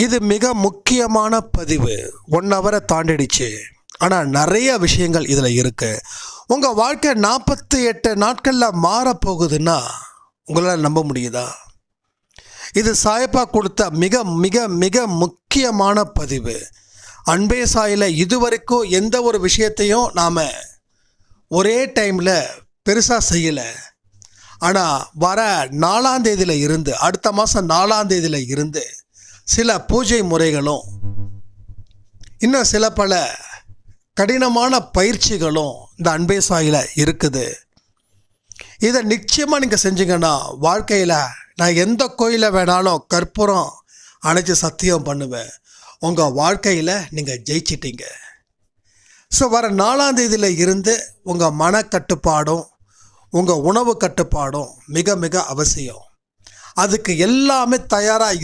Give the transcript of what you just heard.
இது மிக முக்கியமான பதிவு. 1 ஹவரை தாண்டிடுச்சு. ஆனால் நிறைய விஷயங்கள் இதில் இருக்குது. உங்கள் வாழ்க்கை 48 நாட்களில் மாறப்போகுதுன்னா உங்களால் நம்ப முடியுதா? இது சாயப்பா கொடுத்த மிக மிக மிக முக்கியமான பதிவு. அன்பே சாயில இதுவரைக்கும் எந்த ஒரு விஷயத்தையும் நாம் ஒரே டைமில் பெருசாக செய்யலை. ஆனால் வர 4ஆம் தேதியில் இருந்து, அடுத்த மாதம் 4ஆம் தேதியில் இருந்து சில பூஜை முறைகளும் இன்னும் சில பல கடினமான பயிற்சிகளும் இந்த அன்பே சாயில இருக்குது. இதை நிச்சயமாக நீங்கள் செஞ்சீங்கன்னா வாழ்க்கையில் நான் எந்த கோயிலில் வேணாலும் கற்பூரம் அணைச்சி சத்தியம் பண்ணுவேன், உங்கள் வாழ்க்கையில் நீங்கள் ஜெயிச்சிட்டீங்க. ஸோ வர 4ஆம் தேதியில் இருந்து உங்கள் மனக்கட்டுப்பாடும் உங்கள் உணவு கட்டுப்பாடும் மிக மிக அவசியம். அதுக்கு எல்லாமே தயாராக